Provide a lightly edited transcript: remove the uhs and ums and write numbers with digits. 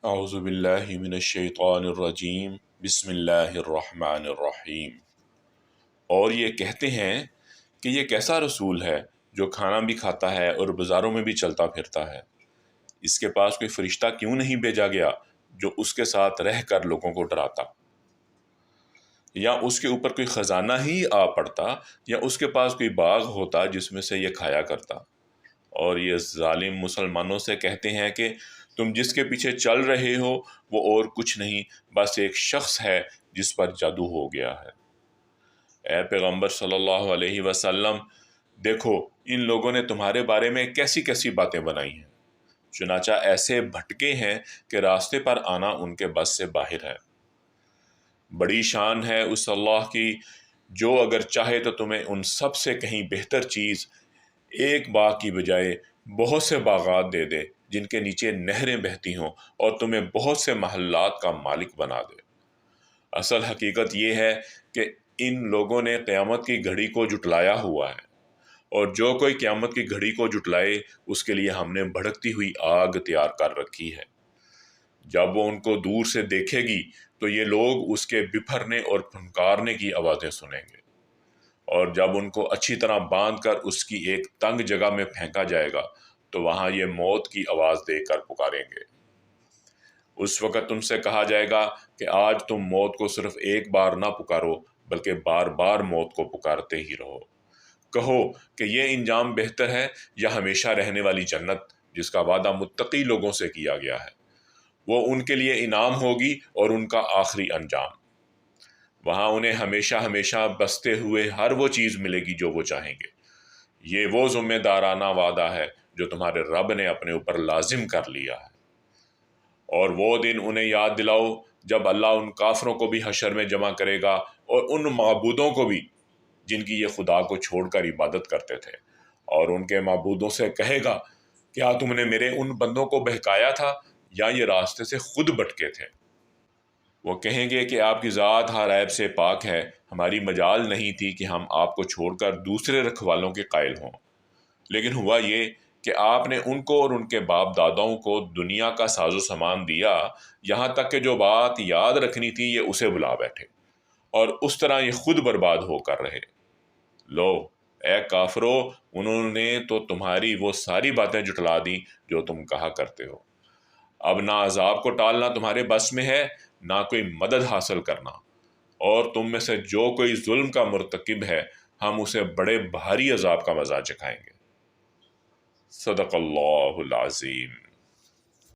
اعوذ باللہ من الشیطان الرجیم بسم اللہ الرحمن الرحیم۔ اور یہ کہتے ہیں کہ یہ کیسا رسول ہے جو کھانا بھی کھاتا ہے اور بازاروں میں بھی چلتا پھرتا ہے؟ اس کے پاس کوئی فرشتہ کیوں نہیں بھیجا گیا جو اس کے ساتھ رہ کر لوگوں کو ڈراتا؟ یا اس کے اوپر کوئی خزانہ ہی آ پڑتا، یا اس کے پاس کوئی باغ ہوتا جس میں سے یہ کھایا کرتا؟ اور یہ ظالم مسلمانوں سے کہتے ہیں کہ تم جس کے پیچھے چل رہے ہو وہ اور کچھ نہیں، بس ایک شخص ہے جس پر جادو ہو گیا ہے۔ اے پیغمبر صلی اللہ علیہ وسلم، دیکھو ان لوگوں نے تمہارے بارے میں کیسی کیسی باتیں بنائی ہیں، چنانچہ ایسے بھٹکے ہیں کہ راستے پر آنا ان کے بس سے باہر ہے۔ بڑی شان ہے اس اللہ کی جو اگر چاہے تو تمہیں ان سب سے کہیں بہتر چیز ایک باغ کی بجائے بہت سے باغات دے دے جن کے نیچے نہریں بہتی ہوں، اور تمہیں بہت سے محلات کا مالک بنا دے۔ اصل حقیقت یہ ہے کہ ان لوگوں نے قیامت کی گھڑی کو جھٹلایا ہوا ہے، اور جو کوئی قیامت کی گھڑی کو جھٹلائے اس کے لیے ہم نے بھڑکتی ہوئی آگ تیار کر رکھی ہے۔ جب وہ ان کو دور سے دیکھے گی تو یہ لوگ اس کے بپھرنے اور پھنکارنے کی آوازیں سنیں گے، اور جب ان کو اچھی طرح باندھ کر اس کی ایک تنگ جگہ میں پھینکا جائے گا تو وہاں یہ موت کی آواز دے کر پکاریں گے۔ اس وقت تم سے کہا جائے گا کہ آج تم موت کو صرف ایک بار نہ پکارو بلکہ بار بار موت کو پکارتے ہی رہو۔ کہو کہ یہ انجام بہتر ہے یا ہمیشہ رہنے والی جنت جس کا وعدہ متقی لوگوں سے کیا گیا ہے، وہ ان کے لیے انعام ہوگی اور ان کا آخری انجام۔ وہاں انہیں ہمیشہ ہمیشہ بستے ہوئے ہر وہ چیز ملے گی جو وہ چاہیں گے۔ یہ وہ ذمہ دارانہ وعدہ ہے جو تمہارے رب نے اپنے اوپر لازم کر لیا ہے۔ اور وہ دن انہیں یاد دلاؤ جب اللہ ان کافروں کو بھی حشر میں جمع کرے گا اور ان معبودوں کو بھی جن کی یہ خدا کو چھوڑ کر عبادت کرتے تھے، اور ان کے معبودوں سے کہے گا کیا تم نے میرے ان بندوں کو بہکایا تھا یا یہ راستے سے خود بھٹکے تھے؟ وہ کہیں گے کہ آپ کی ذات ہر عیب سے پاک ہے، ہماری مجال نہیں تھی کہ ہم آپ کو چھوڑ کر دوسرے رکھوالوں کے قائل ہوں، لیکن ہوا یہ کہ آپ نے ان کو اور ان کے باپ داداؤں کو دنیا کا ساز و سامان دیا، یہاں تک کہ جو بات یاد رکھنی تھی یہ اسے بلا بیٹھے، اور اس طرح یہ خود برباد ہو کر رہے۔ لو اے کافرو، انہوں نے تو تمہاری وہ ساری باتیں جھٹلا دیں جو تم کہا کرتے ہو۔ اب نہ عذاب کو ٹالنا تمہارے بس میں ہے، نہ کوئی مدد حاصل کرنا، اور تم میں سے جو کوئی ظلم کا مرتکب ہے ہم اسے بڑے بھاری عذاب کا مزہ چکھائیں گے۔ صدق اللہ العظیم۔